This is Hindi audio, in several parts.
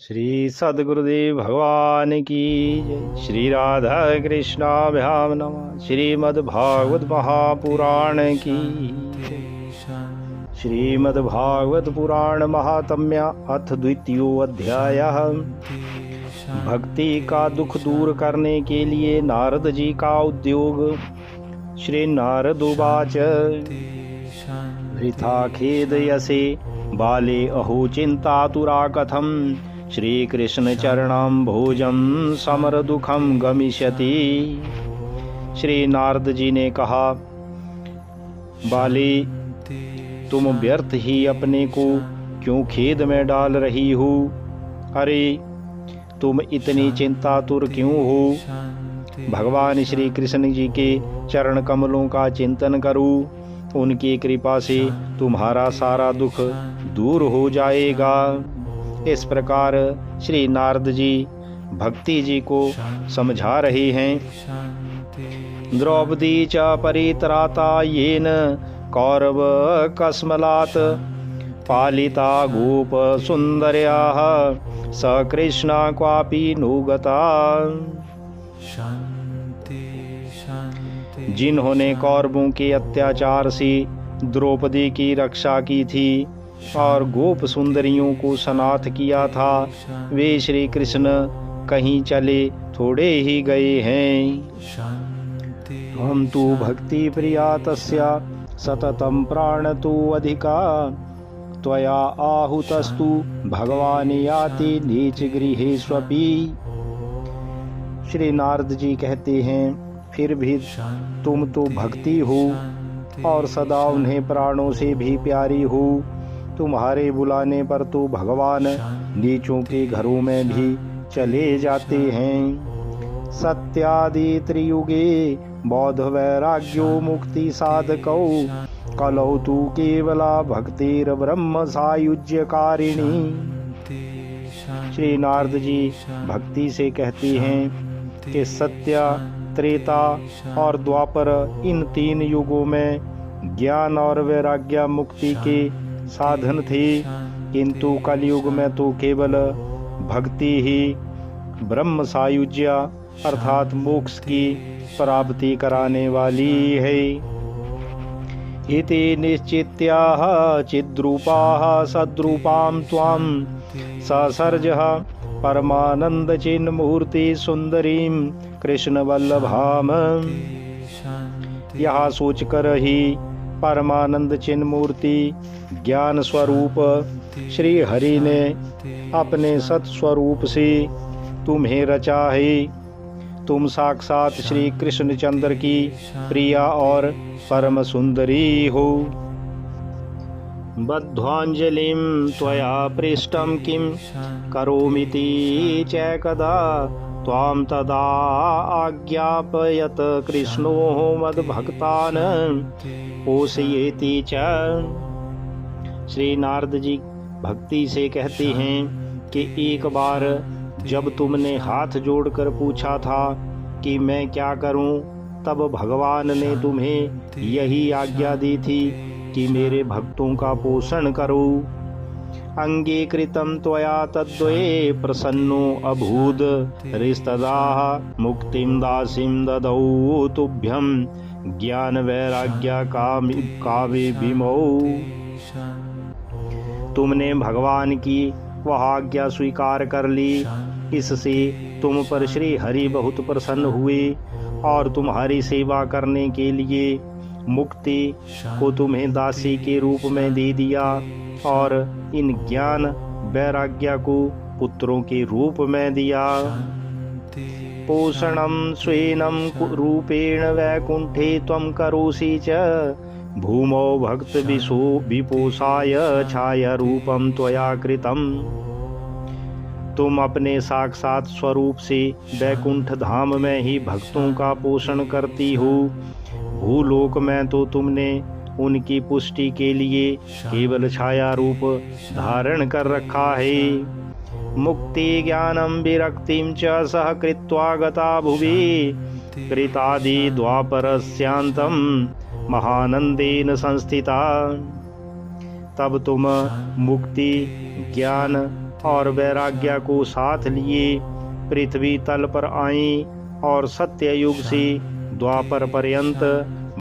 श्री सद्गुरुदेव भगवान की जय। श्री राधा कृष्णाभ्याम नमः। श्रीमद्भागवत महापुराण की जय। श्रीमद्भागवत पुराण महात्म्य अथ द्वितीयो अध्याय। भक्ति का दुख दूर करने के लिए नारद जी का उद्योग। श्री नारद उवाच वृथा खेदयसे बाले अहो चिंतातुरा कथम श्री कृष्ण चरणं भोजम समर दुखम गमिष्यति। श्री नारद जी ने कहा, बाले तुम व्यर्थ ही अपने को क्यों खेद में डाल रही हो? अरे तुम इतनी चिंतातुर क्यों हो? भगवान श्री कृष्ण जी के चरण कमलों का चिंतन करो, उनकी कृपा से तुम्हारा सारा दुख दूर हो जाएगा। इस प्रकार श्री नारद जी भक्ति जी को समझा रहे हैं। द्रौपदी च परित्राता येन कौरव कस्मलात् पालिता गोप सुंदर्याः स कृष्णा क्वापि नुगता। जिन्होंने कौरवों के अत्याचार से द्रौपदी की रक्षा की थी और गोप सुंदरियों को सनाथ किया था, वे श्री कृष्ण कहीं चले थोड़े ही गए हैं। हम तु भक्ति प्रिया तस्या सततं प्राण तु अधिका त्वया आहुतस्तु भगवान याति नीच गृहेष्वपि। श्री नारद जी कहते हैं, फिर भी तुम तो भक्ति हो और सदा उन्हें प्राणों से भी प्यारी हो। तुम्हारे बुलाने पर तो भगवान नीचों के घरों में भी चले जाते हैं। सत्यादि त्रियुगे बौद्ध वैराग्यो मुक्ति साधकौ कलौ तु केवला भक्तिर ब्रह्म सायुज्य कारिणी। श्री नारद जी भक्ति से कहती हैं कि सत्य, त्रेता और द्वापर इन तीन युगों में ज्ञान और वैराग्य मुक्ति के साधन थे, किंतु कलयुग में तो केवल भक्ति ही ब्रह्म सायुज्य अर्थात मोक्ष की प्राप्ति कराने वाली है। इति निश्चित्याः चिद्रूपाः सद्रूपां त्वां ससर्जः परमानंद चिन्मूर्ति सुंदरीं कृष्ण वल्लभाम। यह सोचकर ही परमानंद चिन्मूर्ति ज्ञान स्वरूप श्री हरि ने अपने सत स्वरूप से तुम्हें रचा है। तुम साक्षात श्री कृष्णचंद्र की प्रिया और परम सुंदरी हो। बद्ध्वांजलिं त्वया पृष्टं किं करोमीति चैकदा त्वां तदा आज्ञापयत कृष्णो मद्भक्तान् पोषयेति च। श्री नारद जी भक्ति से कहते हैं कि एक बार जब तुमने हाथ जोड़कर पूछा था कि मैं क्या करूं, तब भगवान ने तुम्हें यही आज्ञा दी थी कि मेरे भक्तों का पोषण करो। अंगीकृतं त्वया तद्वये प्रसन्नो अभूद रिस्तदा मुक्तिं दासीं ददौ तुभ्यं ज्ञान वैराग्य काव्य विमौ। तुमने भगवान की वह आज्ञा स्वीकार कर ली, इससे तुम पर श्री हरि बहुत प्रसन्न हुए और तुम्हारी सेवा करने के लिए मुक्ति को तुम्हें दासी के रूप में दे दिया और इन ज्ञान वैराग्य को पुत्रों के रूप में दिया। पोषणं स्वेनं रूपेण वैकुंठे त्वं करोषि च भूमौ भक्त विपोषाय छाया रूपम त्वया कृतम। तुम अपने साक्षात स्वरूप से वैकुंठ धाम में ही भक्तों का पोषण करती हो। भूलोक में तो तुमने उनकी पुष्टि के लिए केवल छाया रूप धारण कर रखा है। मुक्ति ज्ञानम विरक्तिं च सह कृत्वा गता भुवि कृतादि द्वापरस्यांतम महानंदेन संस्थिता। तब तुम मुक्ति, ज्ञान और वैराग्य को साथ लिए पृथ्वी तल पर आई और सत्य युग से द्वापर पर्यंत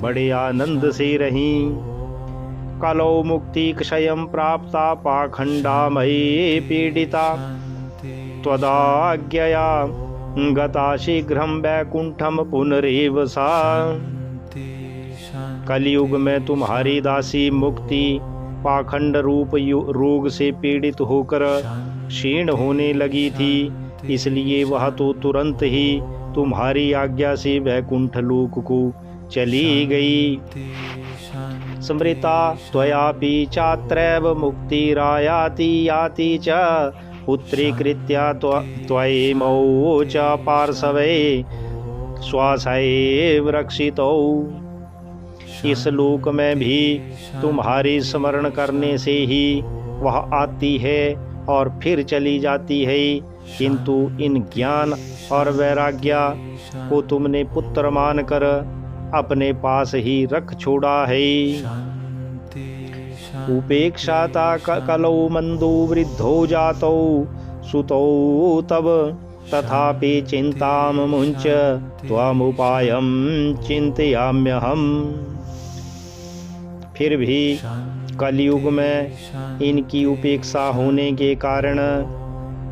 बड़े आनंद से रही। कलौ मुक्ति क्षयं प्राप्ता पाखंडामयी पीडिता त्वदाज्ञया गता शीघ्रं वैकुंठम पुनरेव सा। कलयुग में तुम्हारी दासी मुक्ति पाखंड रूप रोग से पीड़ित होकर क्षीण होने लगी थी, इसलिए वह तो तुरंत ही तुम्हारी आज्ञा से वैकुंठ लोक को चली गई। स्मृता त्वयापि चात्रैव मुक्तिरायाति याति च पुत्रीकृत्या त्वयेमौ च पार्श्वे श्वासैव रक्षितौ। इस लोक में भी तुम्हारी स्मरण करने से ही वह आती है और फिर चली जाती है, किंतु इन ज्ञान और वैराग्य को तुमने पुत्र मानकर अपने पास ही रख छोड़ा है। उपेक्षाता कलौ मंदो वृद्धो जातौ सुतौ तब तथापि चिंताम मुंच त्वमुपायं चिंतयाम्यहम्। फिर भी कलयुग में इनकी उपेक्षा होने के कारण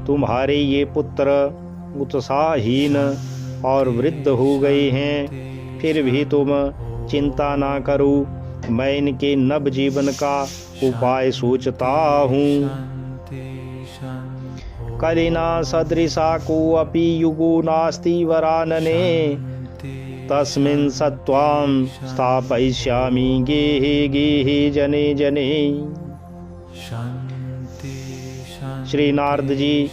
तुम्हारे ये पुत्र उत्साहहीन और वृद्ध हो गए हैं। फिर भी तुम चिंता ना करो, मैं इनके नव जीवन का उपाय सोचता हूँ। कलिना सदृशा को अपि युगो नास्ति वरानने तस्मिन् सत्वां स्थापयिष्यामि गेहे गेहे जने जने। श्री नारद जी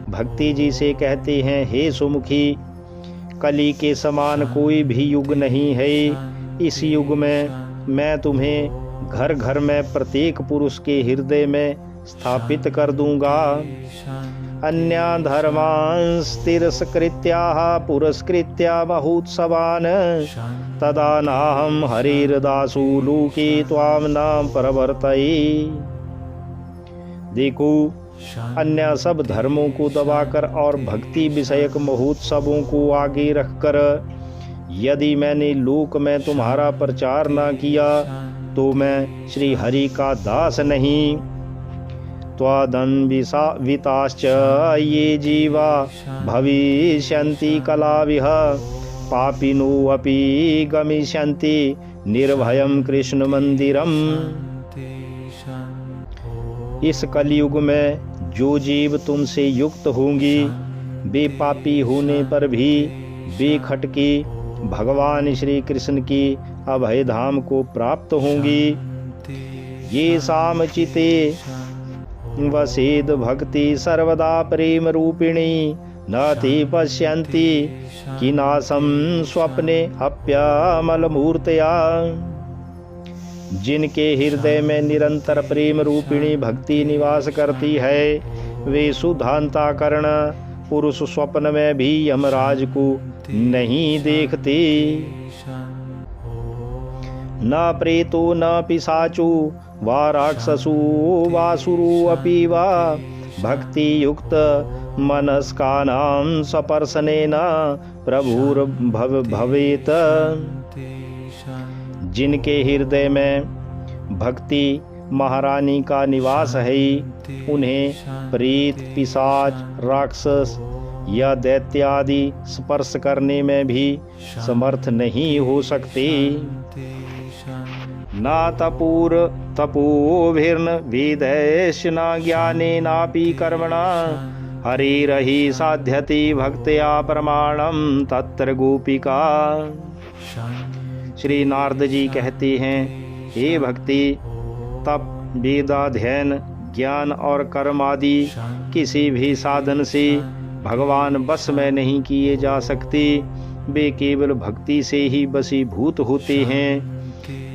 भक्ति जी से कहते हैं, हे सुमुखी, कली के समान कोई भी युग नहीं है। इस युग में मैं तुम्हें घर घर में प्रत्येक पुरुष के हृदय में स्थापित कर दूंगा। अन्या धर्मांस तिरस्कृत्याः पुरस्कृत्या महोत्सवान् तदा नाहं हरिर्दासो लोके त्वां न प्रवर्तये। देखो, अन्य सब धर्मों को दबाकर और भक्ति विषयक महोत्सवों को आगे रखकर यदि मैंने लोक में तुम्हारा प्रचार न किया तो मैं श्री हरि का दास नहीं। त्वदन्विताश्च ये जीवा भविष्यन्ति कलाविह पापिनो अपि गमिष्यन्ति निर्भयं कृष्ण मंदिरम। इस कलयुग में जो जीव तुमसे युक्त होंगी वे पापी होने पर भी बेखटके भगवान श्री कृष्ण की अभय धाम को प्राप्त होंगी। ये सामचिते वसेद भक्ति सर्वदा प्रेम रूपिणी न ते पश्यन्ति किनासम स्वप्ने हप्यामल मूर्तया। जिनके हृदय में निरंतर प्रेम रूपिणी भक्ति निवास करती है वे सुधांताकरण पुरुष स्वप्न में भी यमराज को नहीं देखते। न प्रेतो न पिशाचो वा राक्षसो वासुरो अपि वा भक्ति युक्त मनस्कानां सपर्शनेन प्रभुर्भवेत। जिनके हृदय में भक्ति महारानी का निवास है उन्हें प्रेत पिशाच राक्षस या दैत्य आदि स्पर्श करने में भी समर्थ नहीं हो सकते। ना तपोभिर्न वेदैश्च न ज्ञानेनापि कर्मणा हरिरहि साध्यति भक्त्या प्रमाणम तत्र गोपिका। श्री नारद जी कहते हैं, हे भक्ति, तप वेदाध्ययन ज्ञान और कर्म आदि किसी भी साधन से भगवान बस में नहीं किए जा सकते। वे केवल भक्ति से ही वशीभूत होते हैं।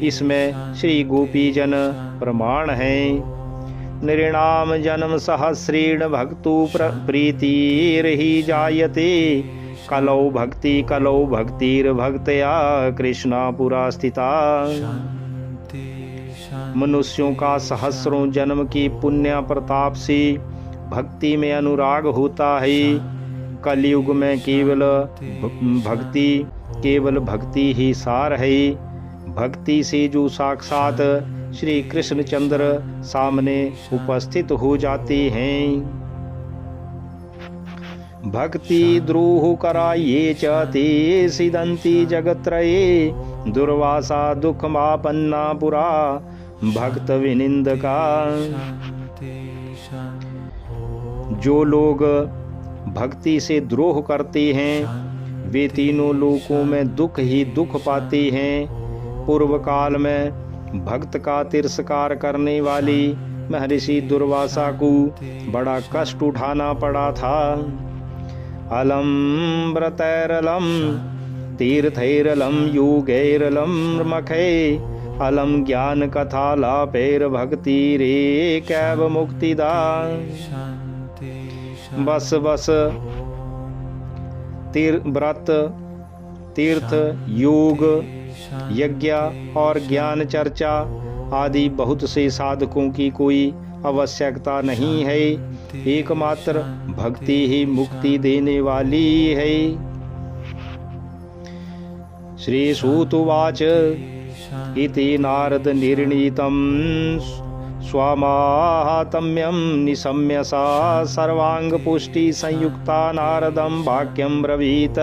इसमें श्री गोपी जन प्रमाण हैं। नृणाम जन्म सहस्रेण भक्तु प्रीतिर्हि जायते कलौ भक्तिर्भक्तया कृष्णा पुरा स्थिता। मनुष्यों का सहस्रों जन्म की पुण्य प्रताप से भक्ति में अनुराग होता है। कलयुग में केवल भक्ति ही सार है। भक्ति से जो साक्षात श्री कृष्णचंद्र सामने उपस्थित हो जाते हैं। भक्ति द्रोह कराये चते सिदंती जगत्रये, दुर्वासा दुख मापन्ना पुरा भक्त विनिंदका। जो लोग भक्ति से द्रोह करते हैं वे तीनों लोकों में दुख ही दुख पाते हैं। पूर्व काल में भक्त का तिरस्कार करने वाली महर्षि दुर्वासा को बड़ा कष्ट उठाना पड़ा था। अलम व्रतैरलम तीर्थैरलम योगैरलम मखे, अलम ज्ञान कथा लापेर भक्ति रे कैव मुक्तिदा। बस व्रत, तीर्थ, योग, यज्ञ और ज्ञान चर्चा आदि बहुत से साधकों की कोई आवश्यकता नहीं है। एकमात्र भक्ति ही मुक्ति देने वाली है। श्री सूत उवाच इति नारद निर्णीतम् स्वामाहात्म्यं निशम्य सा सर्वांग पुष्टि संयुक्ता नारदम वाक्यम ब्रवीत।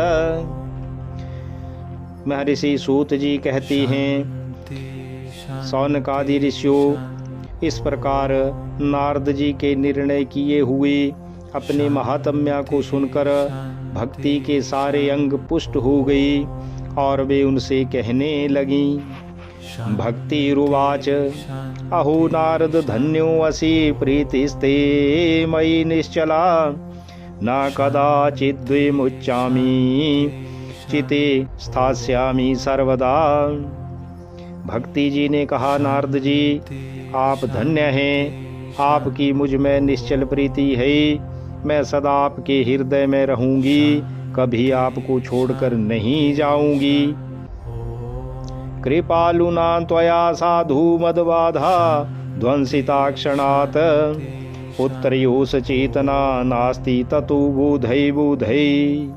महर्षि सूत जी कहती हैं, शौनकादि ऋषियों, इस प्रकार नारद जी के निर्णय किए हुए अपने महात्म्य को सुनकर भक्ति के सारे अंग पुष्ट हो गई और वे उनसे कहने लगी। भक्तिरुवाच अहो नारद धन्यो असि प्रीतिस्ते मयि निश्चला, न कदाचित् द्विमुच्चामि चिते स्थास्यामि सर्वदा। भक्ति जी ने कहा, नारद जी आप धन्य हैं, आपकी मुझ में निश्चल प्रीति है। मैं सदा आपके हृदय में रहूंगी, कभी आपको छोड़कर नहीं जाऊंगी। कृपालुना त्वया साधु मदबाधा ध्वंसिता क्षणात्, पुत्रयोस चेतना नास्ति ततो बोधै बोधै।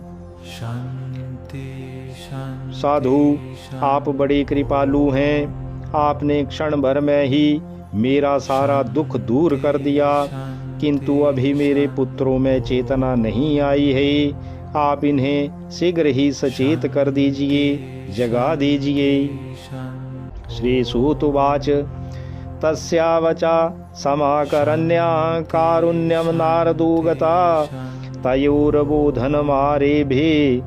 साधु आप बड़े कृपालु हैं, आपने क्षण भर में ही मेरा सारा दुख दूर कर दिया, किंतु अभी मेरे पुत्रों में चेतना नहीं आई है। आप इन्हें शीघ्र ही सचेत कर दीजिए, जगा दीजिए। श्री सूत उवाच तस्यावचा समाकरण्या कारुण्यम नारदो गता, तयोर्बोधनमारेभे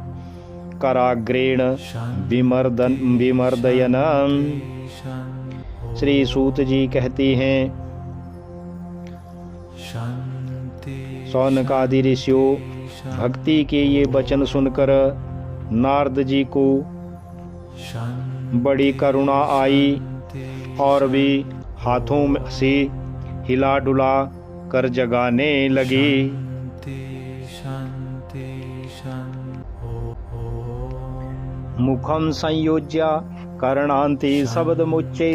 कराग्रेण विमर्दयन। श्री सूत जी कहती हैं, शौनकादि ऋषियों, भक्ति के ये वचन सुनकर नारद जी को बड़ी करुणा आई और वे हाथों से हिला डुला कर जगाने लगी। मुखम संयोज्य कर्णांति शब्दमुच्चे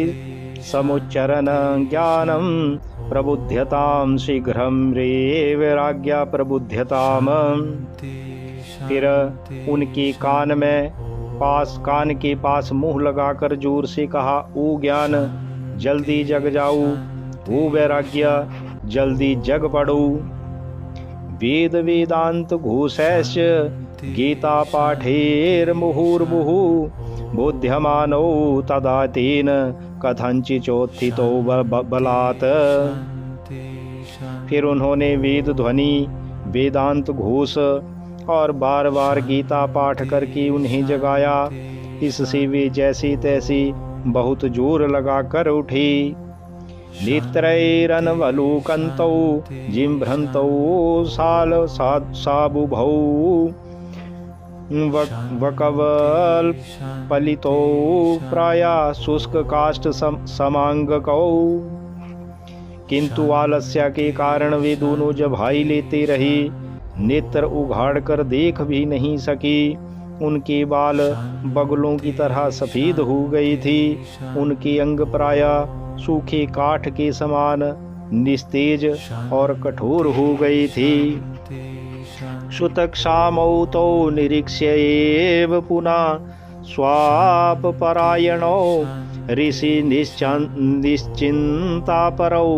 समुच्चरण ज्ञानम प्रबुध्यताम शीघ्रम रे वैराग्य प्रबुध्यताम। फिर उनके कान के पास मुंह लगाकर जोर से कहा, ओ ज्ञान जल्दी जग जाओ, ओ वैराग्य जल्दी जग पड़ो। वेद वेदांत घोषैश्च गीता पाठेर मुहुर्मुहु, बोध्यमानो तदा तेन कथंचि चोत्थितो बलात्। फिर उन्होंने वेद ध्वनि, वेदांत घोष और बार बार गीता पाठ करके उन्हें जगाया। इससे वे जैसी तैसी बहुत जोर लगाकर उठे। नेत्रैरनवलोकन्तौ जिम्भ्रन्तौ साबुभौ वकवल पलितो प्राया शुष्क काष्ठ समांगकौ। किंतु आलस्य के कारण वे दोनों जब हाई लेते रहे, नेत्र उघाड़ कर देख भी नहीं सकी। उनके बाल बगलों की तरह सफेद हो गई थी। उनके अंग प्रायः सूखे काठ के समान निस्तेज और कठोर हो गई थी। सुतक्षामौ तौ निरीक्ष्य एव पुनः स्वाप परायणो ऋषि निश्चिंता परौ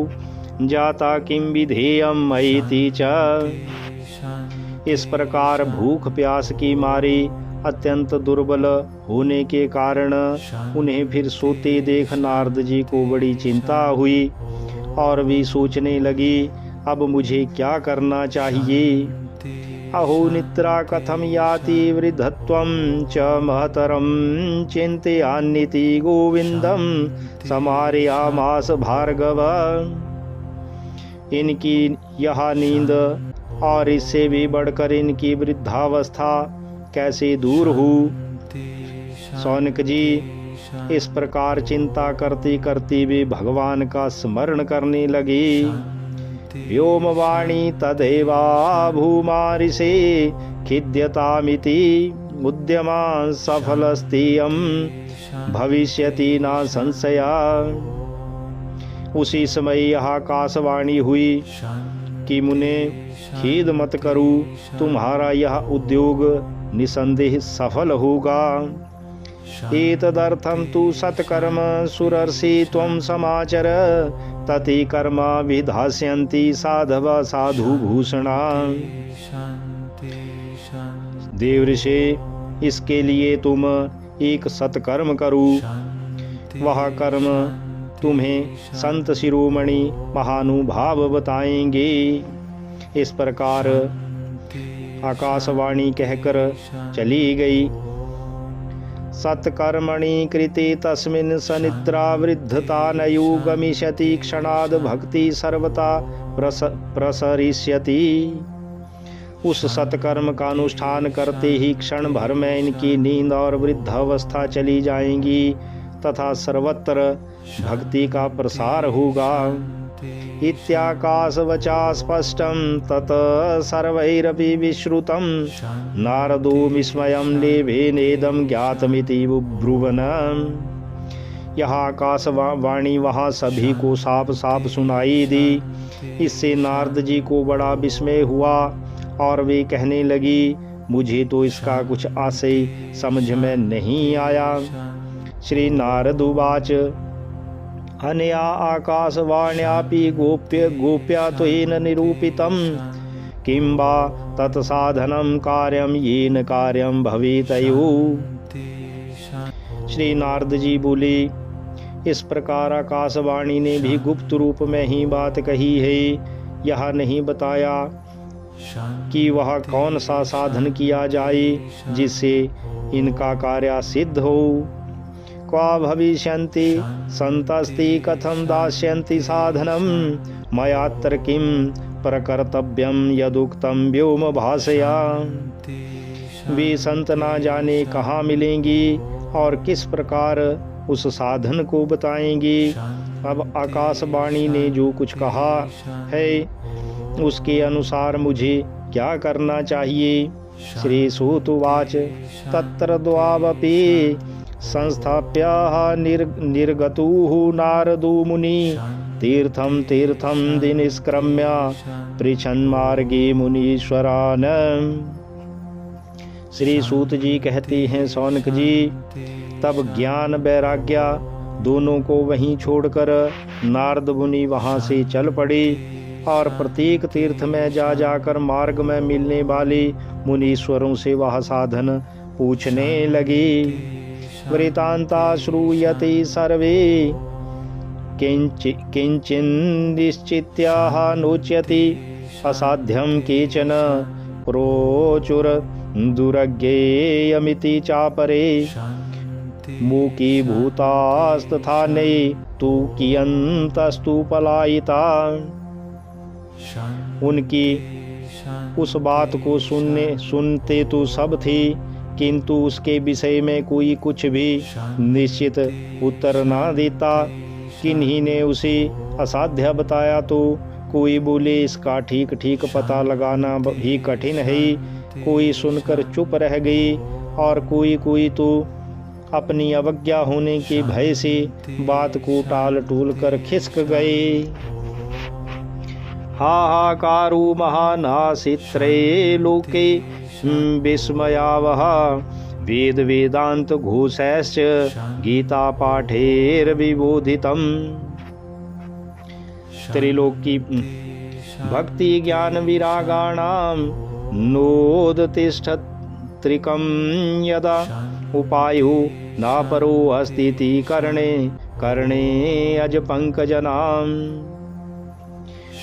जाता किं विधेयं मयिति च। इस प्रकार भूख प्यास की मारी अत्यंत दुर्बल होने के कारण उन्हें फिर सोते देख नारद जी को बड़ी चिंता हुई और भी सोचने लगी, अब मुझे क्या करना चाहिए। अहो निद्रा कथम याति वृद्धत्वं च महतरं चिन्तयान्निति गोविंदम समारयामास भार्गव। इनकी यह नींद और इससे भी बढ़कर इनकी वृद्धावस्था कैसे दूर हो। सौनक जी इस प्रकार चिंता करते करते वे भगवान का स्मरण करने लगे। व्योमवाणी तदेवा भूमारिषे खिद्यतामिति उद्यमा सफलस्तेयं भविष्यति न संशया। उसी समय यह आकाशवाणी हुई कि मुने खेद मत करो, तुम्हारा यह उद्योग निसंदेह सफल होगा। एतदर्थं तु सत्कर्म सुरर्षि त्वं समाचर तति कर्म विधास्यन्ति साधव साधु भूषणा। देवऋषि इसके लिए तुम एक सत्कर्म करो, वह कर्म तुम्हें संत शिरोमणि महानुभाव बताएंगे। इस प्रकार आकाशवाणी कहकर चली गई। सत्कर्मणि कृते तस्मिन् सनिद्रा वृद्धता नयो गमिष्यति क्षणाद भक्ति सर्वता प्रसरिष्यति। उस सत्कर्म का अनुष्ठान करते ही क्षण भर में इनकी नींद और वृद्धावस्था चली जाएंगी तथा सर्वत्र भक्ति का प्रसार होगा। इत्याकाशवचा स्पष्टं तत सर्वैरपि विश्रुतं नारदो विस्मयं लेभेनेदं ज्ञातमिति बुब्रुवन। यह आकाशवाणी वहाँ सभी को साफ साफ सुनाई दी। इससे नारद जी को बड़ा विस्मय हुआ और वे कहने लगी, मुझे तो इसका कुछ आशय समझ में नहीं आया। श्री नारद उवाच अनया आकाशवाण्यापि गोप्या त्वेन निरूपितं किं वा तत्साधनं कार्यं येन कार्यं भवेतयो। श्री नारद जी बोले, इस प्रकार आकाशवाणी ने भी गुप्त रूप में ही बात कही है। यह नहीं बताया कि वह कौन सा साधन किया जाए जिससे इनका कार्य सिद्ध हो। क्वा भविष्यन्ति संतस्ति कथं दास्यन्ति साधनं मयात्र किं प्रकर्तव्यं यदुक्तं व्योम भाषया। वे संत ना जाने कहाँ मिलेंगी और किस प्रकार उस साधन को बताएंगी। अब आकाशवाणी ने जो कुछ कहा है उसके अनुसार मुझे क्या करना चाहिए। श्री सूत उवाच तत्र द्वावपि संस्थाप्याः निर्गतुः नारदो मुनि तीर्थं तीर्थं दिनिष्क्रम्य पृच्छन्मार्गे मुनीश्वरान्। श्री सूत जी कहते हैं, सौनक जी तब ज्ञान वैराग्य दोनों को वहीं छोड़कर नारद मुनि वहाँ से चल पड़े और प्रत्येक तीर्थ में जा जाकर मार्ग में मिलने वाले मुनीश्वरों से वह साधन पूछने लगे। वृतांता श्रूयते सर्वे किंचिन्निश्चित्याः नोच्यति असाध्यं केचन प्रोचुर दुर्ज्ञेयमिति चापरे मूकी भूतास्तथाने तु कियन्तस्तु पलायिता। उनकी उस बात को सुनते तो सब थे, किंतु उसके विषय में कोई कुछ भी निश्चित उत्तर ना देता। किन्हीं ने उसे असाध्य बताया तो कोई बोले इसका ठीक ठीक पता लगाना भी कठिन है। कोई सुनकर चुप रह गई और कोई तो अपनी अवज्ञा होने के भय से बात को टाल टूल कर खिसक गए। हाहाकारो महानासित्रे लोके विस्मयावह वेद वेदांत घोषैश्च गीता पाठेर्विबोधितम्। त्रिलोकी भक्ति ज्ञान विरागाणां नोदतिष्ठत्रिकं यदा उपायो नापरो अस्तीति कर्णे कर्णे अज पंकजनाम।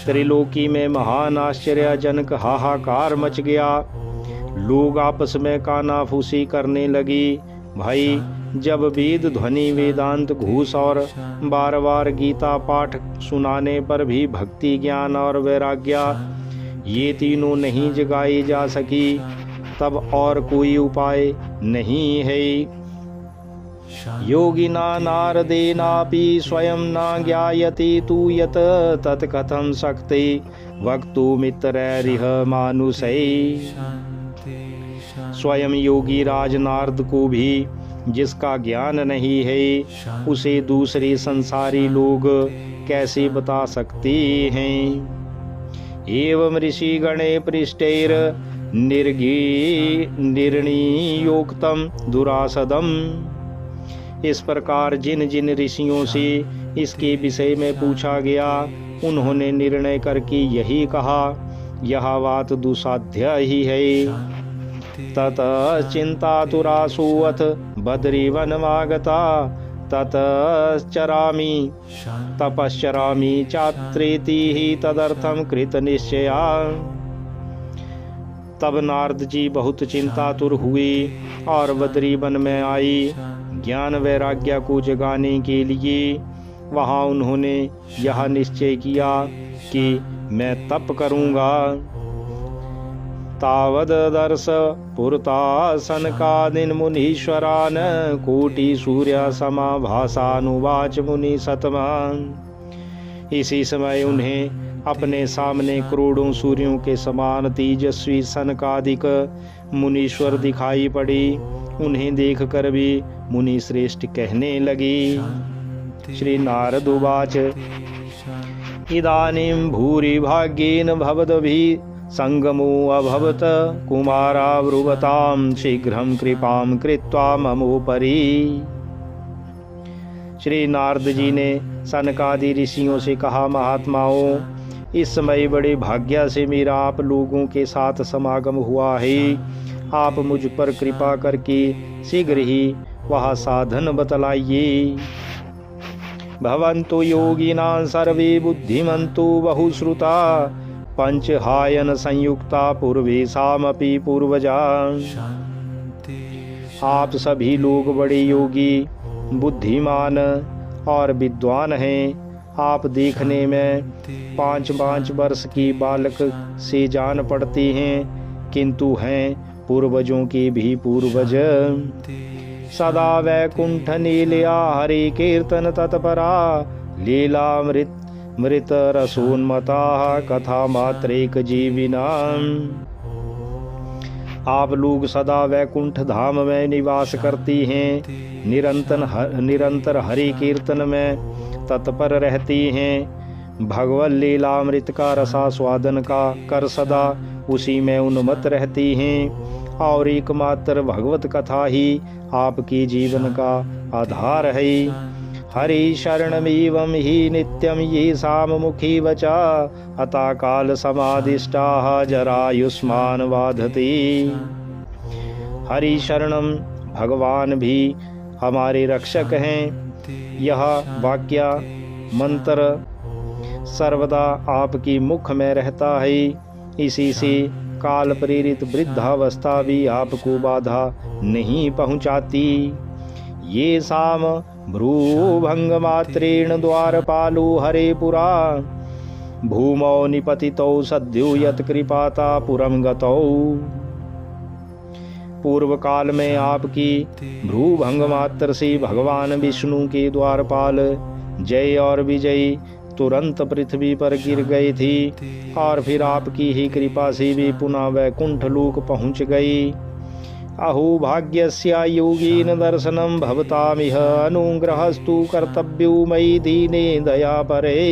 त्रिलोकी में महान आश्चर्यजनक हाहाकार मच गया। लोग आपस में कानाफूसी करने लगी। भाई, जब वेद ध्वनि वेदांत घूस और बार बार गीता पाठ सुनाने पर भी भक्ति ज्ञान और वैराग्य ये तीनों नहीं जगाई जा सकी, तब और कोई उपाय नहीं है। योगिना नारदेनापि स्वयं न ज्ञायते तु यत् तत्कथं शक्ति वक्तुमितरैरिह मानुषै। स्वयं योगी राज नारद को भी जिसका ज्ञान नहीं है, उसे दूसरे संसारी लोग कैसे बता सकते हैं। एवं ऋषि गणे पृष्ठैर निर्णयोक्तम दुरासदम। इस प्रकार जिन जिन ऋषियों से इसके विषय में पूछा गया, उन्होंने निर्णय करके यही कहा, यह बात दुसाध्य ही है। तत चिंतातुरासुअथ बद्रीवनमागता ततश्चरामि तपश्चरामि चात्रेति ही तदर्थम कृत निश्चया। तब नारद जी बहुत चिंतातुर हुए और बद्री वन में आई। ज्ञान वैराग्य को जगाने के लिए वहाँ उन्होंने यह निश्चय किया कि मैं तप करूँगा। तावद दर्श पुरतासनकादीन मुनीश्वरान कोटि सूर्य समाभासानुवाच मुनि सतमान। इसी समय उन्हें अपने सामने करोड़ों सूर्यों के समान तेजस्वी सनकादिक मुनीश्वर दिखाई पड़ी। उन्हें देखकर भी मुनि श्रेष्ठ कहने लगी। श्री नारद उवाच इदानीं भूरि भाग्येन भवद्भिः संगमो अभवत कुमाराब्रुवतां शीघ्रं कृपां कृत्वा ममोपरि। श्री नारद जी ने सनकादि ऋषियों से कहा, महात्माओं, इस समय बड़े भाग्य से मेरा आप लोगों के साथ समागम हुआ है। आप मुझ पर कृपा करके शीघ्र ही वह साधन बतलाइए। भवन्तु योगिनां सर्वे बुद्धिमन्तो बहुश्रुता पंचहायन संयुक्ता पूर्वेशामपि पूर्वजा। आप सभी लोग बड़े योगी, बुद्धिमान और विद्वान हैं। आप देखने में 5-5 वर्ष की बालक से जान पड़ते हैं, किंतु हैं पूर्वजों के भी पूर्वज। सदा वैकुंठ नीलया हरि कीर्तन तत्परा लीलामृत रसोन्मता कथा मात्रेक जीविना। आप लोग सदा वैकुंठ धाम में निवास करती हैं, निरंतर हरि कीर्तन में तत्पर रहती हैं। भगवत लीलामृत का रसा स्वादन का कर सदा उसी में उन्मत्त रहती हैं और एकमात्र भगवत कथा ही आपके जीवन का आधार है। हरि शरणमेवं हि नित्यं ये साममुखी वचा अता काल समादिष्टाः जरायुष्मान वाधते। हरि शरणम, भगवान भी हमारे रक्षक हैं। यह वाक्य मंत्र सर्वदा आपकी मुख में रहता है। इसी से काल प्रेरित वृद्धावस्था भी आपको बाधा नहीं पहुंचाती। ये साम भ्रूभंग मात्रेण द्वारपालो हरे पुरा भूमौ निपतितौ सद्यो यत् कृपाता पुरम गतौ। पूर्व काल में आपकी भ्रूभंग मात्र से भगवान विष्णु के द्वारपाल जय और विजय तुरंत पृथ्वी पर गिर गए थे और फिर आपकी ही कृपा से वे पुनः वैकुंठ लोक पहुँच गए। अहो भाग्यस्य योगीन दर्शनम भवतामिह अनुग्रहस्तु कर्तव्यो मयि दीने दया परे।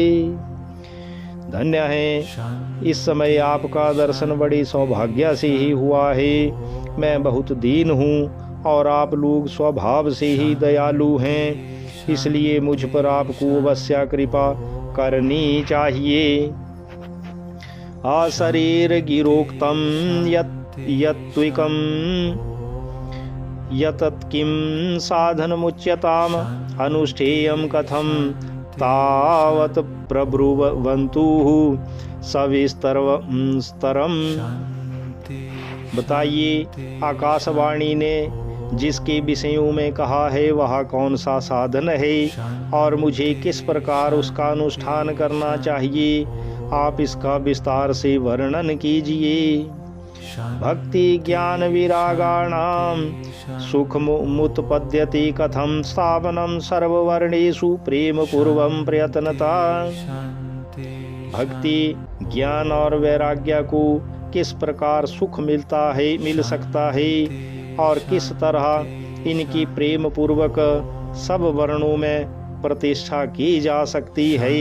धन्य हैं। इस समय आपका दर्शन बड़ी सौभाग्य से ही हुआ है। मैं बहुत दीन हूँ और आप लोग स्वभाव से ही दयालु हैं, इसलिए मुझ पर आपको अवश्य कृपा करनी चाहिए। आशरीर गिरोक्तम यत्त्विकम यतत् किं साधनमुच्यताम अनुष्ठेयं कथम तावत् प्रब्रुवन्तुः सविस्तरम। बताइए, आकाशवाणी ने जिसके विषयों में कहा है वह कौन सा साधन है और मुझे किस प्रकार उसका अनुष्ठान करना चाहिए, आप इसका विस्तार से वर्णन कीजिए। भक्ति ज्ञान विरागाणाम सुखमुत्पद्यते कथम स्थापनम सर्ववर्णेषु प्रेम पूर्वम प्रयत्नता। भक्ति ज्ञान और वैराग्य को किस प्रकार सुख मिल सकता है और किस तरह इनकी प्रेम पूर्वक सब वर्णों में प्रतिष्ठा की जा सकती है।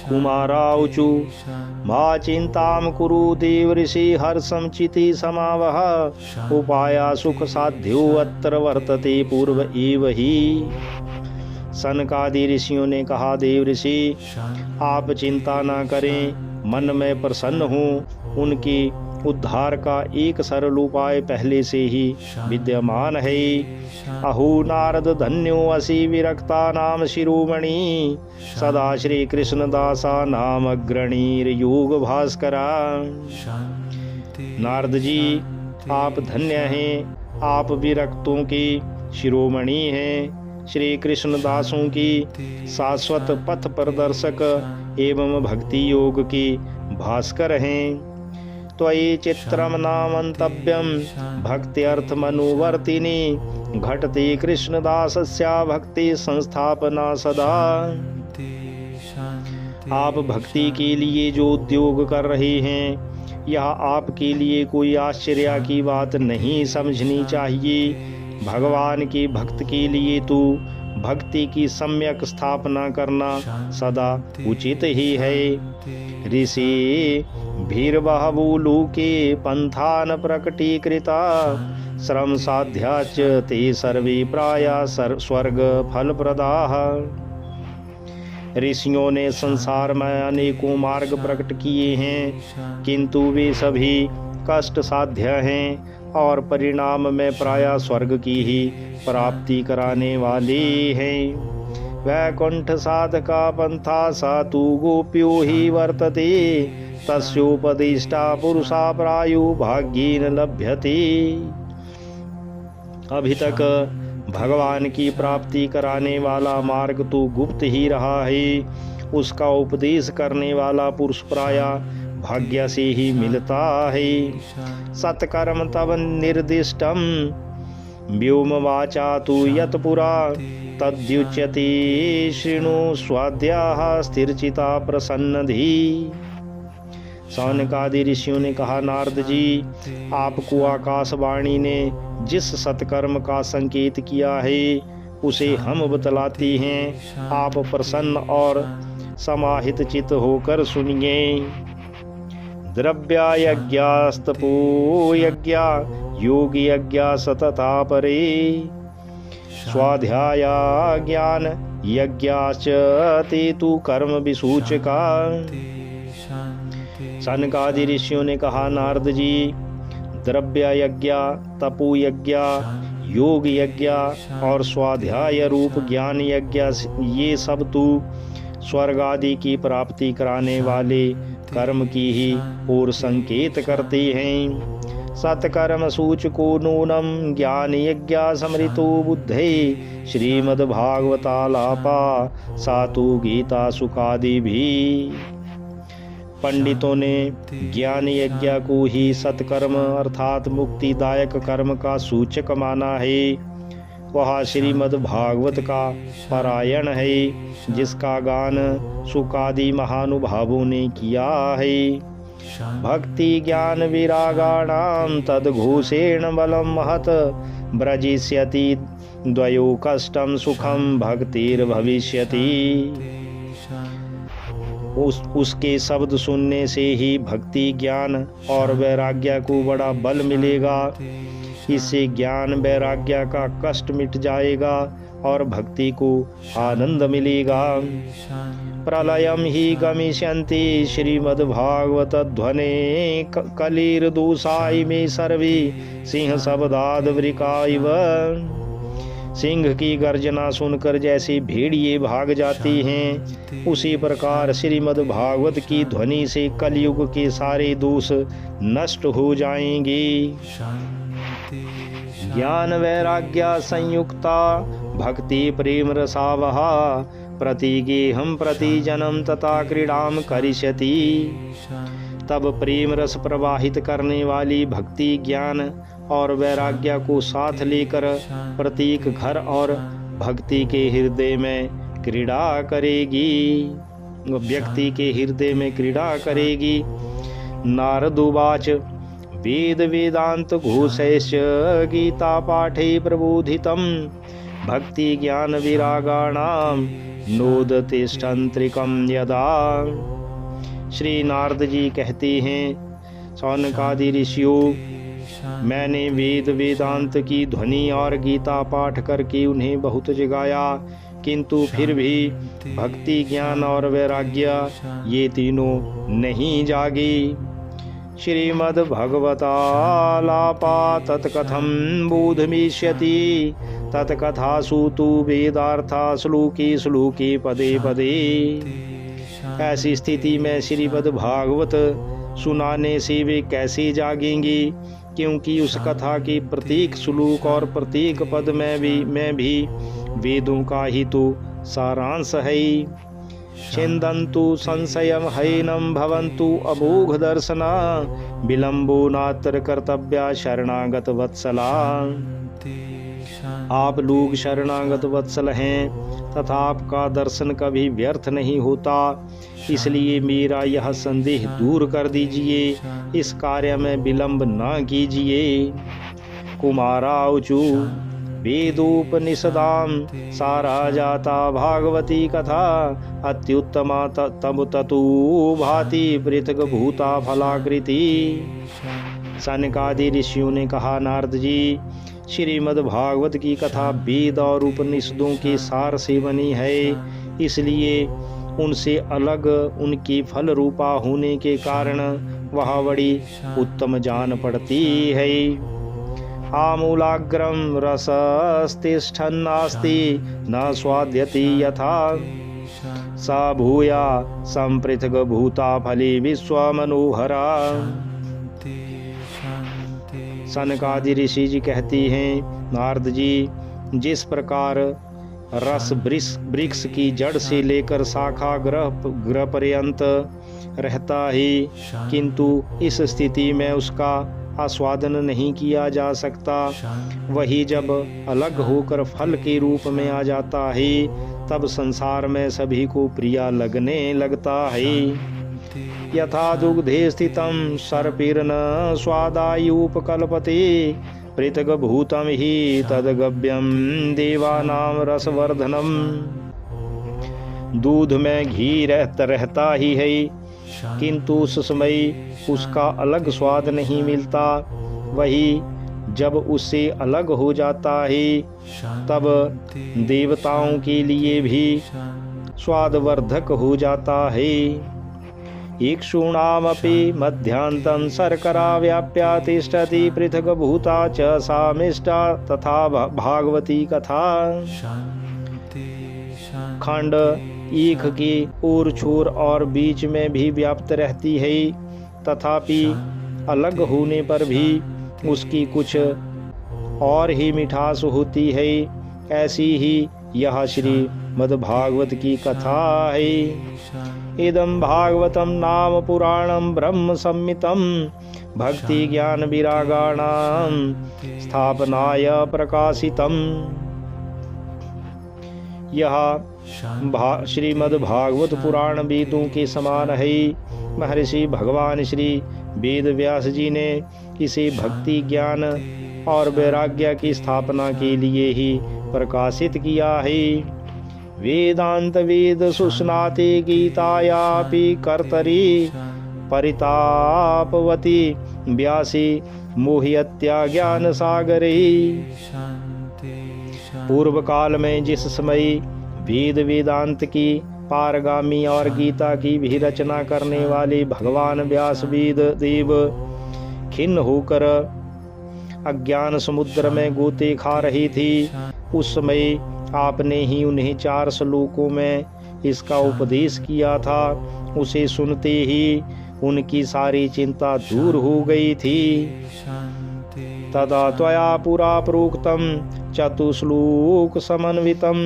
कुमाराऊचु मा चिंताम कुरु देवऋषि हर्षम चिति समावह उपाया सुख साध्यो अत्र वर्तते पूर्व एव ही। सनकादि ऋषियों ने कहा, देव ऋषि आप चिंता ना करें, मन में प्रसन्न हूँ। उनके उद्धार का एक सरल उपाय पहले से ही विद्यमान है। अहो नारद धन्यो असि विरक्ता नाम शिरोमणि सदा श्री कृष्ण दासा नाम अग्रणीर योग भास्करा। नारद जी आप धन्य हैं, आप विरक्तों के शिरोमणि हैं, श्री कृष्ण दासों की शाश्वत पथ प्रदर्शक एवं भक्ति योग के भास्कर हैं। त्वयि चित्रम नामन्तव्यम भक्ति अर्थमनुवर्तिनी घटते कृष्णदासस्या भक्ति संस्थापना सदा। आप भक्ति के लिए जो उद्योग कर रहे हैं यह आपके लिए कोई आश्चर्य की बात नहीं समझनी चाहिए। भगवान के भक्त के लिए तो भक्ति की सम्यक स्थापना करना सदा उचित ही है। ऋषि भीर्बहवो लोके पंथान प्रकटीकृता श्रम साध्याच ते सर्वे प्राया स्वर्ग फलप्रदाः। ऋषियों ने संसार में अनेकों मार्ग प्रकट किए हैं, किंतु वे सभी कष्ट साध्य हैं और परिणाम में प्रायः स्वर्ग की ही प्राप्ति कराने वाले हैं। वैकुंठ साधका पंथा सातु गोप्यो ही वर्तते तस्योपदिष्टा पुरुषा प्रायु भाग्येन लभ्यते। अभी तक भगवान की प्राप्ति कराने वाला मार्ग तो गुप्त ही रहा है, उसका उपदेश करने वाला पुरुष प्रायः भाग्य से ही मिलता है। सत्कर्म तव निर्दिष्टम व्योम वाचा तु यत् पुरा तद्युच्यते शृणु स्वाध्याः स्थिरचिता प्रसन्नधि। सौनकादि ऋषियों ने कहा, नारद जी आपको आकाशवाणी ने जिस सत्कर्म का संकेत किया है उसे हम बतलाते हैं, आप प्रसन्न और समाहित चित्त होकर सुनिए। द्रव्या यज्ञास्तपो यज्ञा योग यज्ञा सतता परे स्वाध्याया ज्ञान यज्ञाश्च ते तु कर्म विसूचका। सनकादि ऋषियों ने कहा, नारद जी द्रव्य यज्ञ, तपो यज्ञ, योग यज्ञ और स्वाध्याय रूप ज्ञान यज्ञ ये सब तो स्वर्ग आदि की प्राप्ति कराने वाले कर्म की ही ओर संकेत करते हैं। सत्कर्म सूचको नूनम ज्ञान यज्ञ समृतो बुद्धे श्रीमद्भागवतालापा सातु गीता सुखादि भी। पंडितों ने ज्ञान यज्ञ को ही सत्कर्म अर्थात मुक्तिदायक कर्म का सूचक माना है। वह श्रीमद् भागवत का पारायण है जिसका गान सुकादि महानुभावों ने किया है। भक्ति ज्ञान विरागाणाम तद्घोषेण बलम महत ब्रजिष्यति द्वयो कष्टम सुखम भक्तिर्भविष्यति। उसके शब्द सुनने से ही भक्ति ज्ञान और वैराग्य को बड़ा बल मिलेगा। इससे ज्ञान वैराग्य का कष्ट मिट जाएगा और भक्ति को आनंद मिलेगा। प्रलयम ही गमिष्यन्ति श्रीमद्भागवत ध्वने कलिर्दूषाय में सर्वे सिंह शब्दाद वृकाइव। सिंह की गर्जना सुनकर जैसे भेड़िए भाग जाती हैं, उसी प्रकार श्रीमद् भागवत की ध्वनि से कलयुग के सारे दोष नष्ट हो जाएंगे। ज्ञान वैराग्य संयुक्ता भक्ति प्रेम रसावहा प्रतिगेहम प्रति जन्म तथा क्रीडाम करिष्यति। तब प्रेम रस प्रवाहित करने वाली भक्ति ज्ञान और वैराग्य को साथ लेकर प्रत्येक घर और भक्ति के हृदय में क्रीड़ा करेगी, व्यक्ति के हृदय में क्रीड़ा करेगी। नारदुवाच वेद वेदांत घोषैश्च गीता पाठे प्रबोधितम् भक्ति ज्ञान विरागाणाम नोदतिष्ठन्त्रिकं यदा। श्री नारद जी कहते हैं, सौनकादि ऋषियों, मैंने वेद वेदांत की ध्वनि और गीता पाठ करके उन्हें बहुत जगाया, किंतु फिर भी भक्ति ज्ञान और वैराग्य ये तीनों नहीं जागे। श्रीमद्भगवतालापा तत्कथं बोधमिष्यति तत्कथासु तु वेदार्था श्लोके श्लोके पदे पदे। ऐसी स्थिति में श्रीमद्भागवत सुनाने से वे कैसे जागेंगे, क्योंकि उस कथा के प्रत्येक श्लोक और प्रत्येक पद में भी वेदों का ही तो सारांश है। छिन्दन्तु संशयं हैनं भवन्तु अमोघ दर्शना विलम्बो नात्र कर्तव्या शरणागत वत्सला। आप लोग शरणागत वत्सल हैं तथा आपका दर्शन कभी व्यर्थ नहीं होता, इसलिए मेरा यह संदेह दूर कर दीजिए, इस कार्य में विलंब न कीजिए। कुमाराऊचु वेदोपनिषदां सारा जाता भागवती कथा अत्युत्तमा तब ततु भाति पृथक भूता फलाकृति। सनकादि ऋषियों ने कहा, नारद जी, श्रीमद् भागवत की कथा वेद और उपनिषदों के सार से बनी है, इसलिए उनसे अलग उनकी फल रूपा होने के कारण वह बड़ी उत्तम जान पड़ती है। आमूलाग्रम रसस्तिष्ठन्नास्ति न स्वाद्यति यथा सा भूया संपृथक भूता फले विश्वमनोहरा। सनकादि ऋषि जी कहती हैं, नारद जी, जिस प्रकार रस वृक्ष की जड़ से लेकर शाखा ग्रह पर्यंत रहता है, किंतु इस स्थिति में उसका आस्वादन नहीं किया जा सकता, वही जब अलग होकर फल के रूप में आ जाता है तब संसार में सभी को प्रिय लगने लगता है। यथा दुग्धे स्थितं सर्पिर्न स्वादायुपकल्पते पृथक भूतम ही तदगव्यम देवानां रसवर्धनम। दूध में घी रहता ही है, किंतु उस समय उसका अलग स्वाद नहीं मिलता, वही जब उससे अलग हो जाता है तब देवताओं के लिए भी स्वादवर्धक हो जाता है। इक्षूणामपि मध्यांतं शर्करा व्याप्या तिष्ठति पृथक भूता च सा मिष्टा तथा भागवती कथा। खंड ईख के ओर छोर और बीच में भी व्याप्त रहती है, तथापि अलग होने पर भी उसकी कुछ और ही मिठास होती है। ऐसी ही यह श्रीमद्भागवत की कथा है। इदं भागवतं नाम पुराणं ब्रह्म संहितं भक्ति ज्ञान विरागाणां स्थापनाय प्रकाशितम्। यह श्रीमद्भागवत पुराण वेदों के समान है। महर्षि भगवान श्री वेद व्यास जी ने इसे भक्ति ज्ञान और वैराग्य की स्थापना के लिए ही प्रकाशित किया है। वेदांत वेद सुस्नाते गीतायापि कर्तरी परितापवती व्यासी मोहयत्या ज्ञान सागरे। पूर्व काल में जिस समय वेद वेदांत की पारगामी और गीता की भी रचना करने वाले भगवान व्यास वेद देव खिन्न होकर अज्ञान समुद्र में गोते खा रही थी, उस समय आपने ही उन्हें 4 श्लोकों में इसका उपदेश किया था। उसे सुनते ही उनकी सारी चिंता दूर हो गई थी। तदा त्वया पुरा प्रोक्तम चतुश्लोक समन्वितम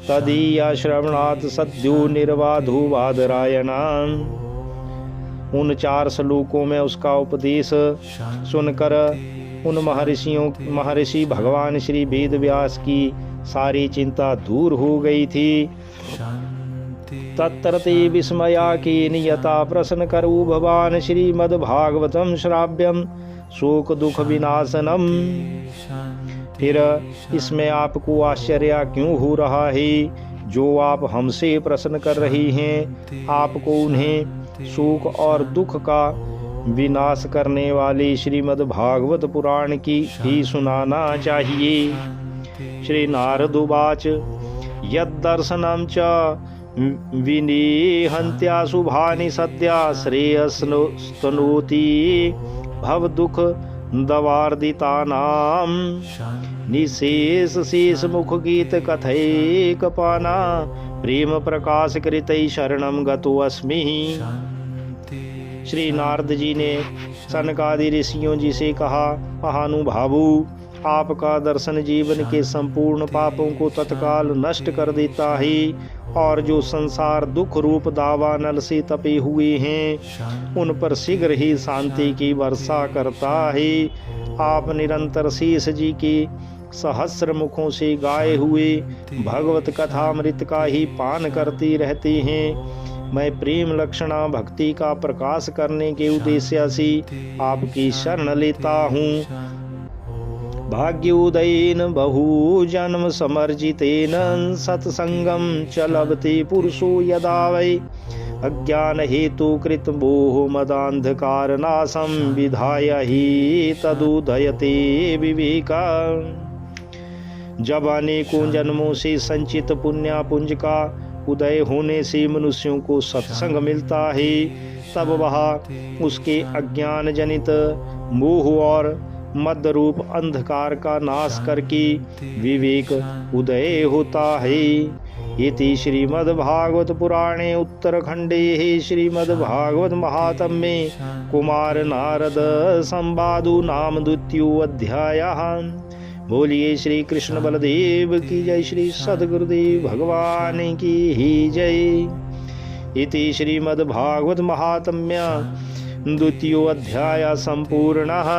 तदीया श्रवणात् सद्यो निर्बाधो बादरायणां। उन 4 श्लोकों में उसका उपदेश सुनकर उन महर्षि भगवान श्री वेद व्यास की सारी चिंता दूर हो गई थी। तत्र ते विस्मयाकेन यथा प्रश्न करो भवान श्रीमद्भागवतम श्राव्यम शोक दुख विनाशनम। फिर इसमें आपको आश्चर्य क्यों हो रहा है? जो आप हमसे प्रश्न कर रही हैं, आपको उन्हें शोक और दुख का विनाश करने वाली श्रीमद् भागवत पुराण की भी सुनाना चाहिए। श्री नारद उवाच यद्दर्शनं च विनेहन्त्या शुभानि सद्या श्रेयस्तनोति भव दुख दवार्दितानां निशेष शेष मुख गीत कथैकपाना प्रेम प्रकाश कृतै शरणं गतो अस्मि। श्री नारद जी ने सनकादि ऋषियों जी से कहा, महानुभावो, आपका दर्शन जीवन के संपूर्ण पापों को तत्काल नष्ट कर देता है और जो संसार दुख रूप दावानल से तपे हुए हैं उन पर शीघ्र ही शांति की वर्षा करता है। आप निरंतर शेष जी के सहस्र मुखों से गाए हुए भगवत कथामृत का ही पान करते रहते हैं। मैं प्रेम लक्षणा भक्ति का प्रकाश करने के उद्देश्य से आपकी शरण लेता हूँ। भाग्योदयेन बहुजन्म समर्जितेन सत्संगम च लभते पुरुषो यदा वै अज्ञान हेतु कृत मोह मदांधकार नाशम विधाय ही तदुदयते विवेका। जब अनेकों जन्मों से संचित पुण्यपुंज का उदय होने से मनुष्यों को सत्संग मिलता है, तब वह उसके अज्ञान जनित मोह और मद रूप अंधकार का नाश करके विवेक उदय होता है। इति श्रीमद्भागवत पुराणे उत्तरखंडे श्रीमद्भागवत महात्म्ये कुमार नारद संवादो नाम 2 अध्यायः। बोलिए श्री कृष्ण बलदेव की जय, श्री सद्गुरुदेव भगवान की ही जय। इति श्रीमद्भागवत महात्म्य 2 अध्याय संपूर्णः।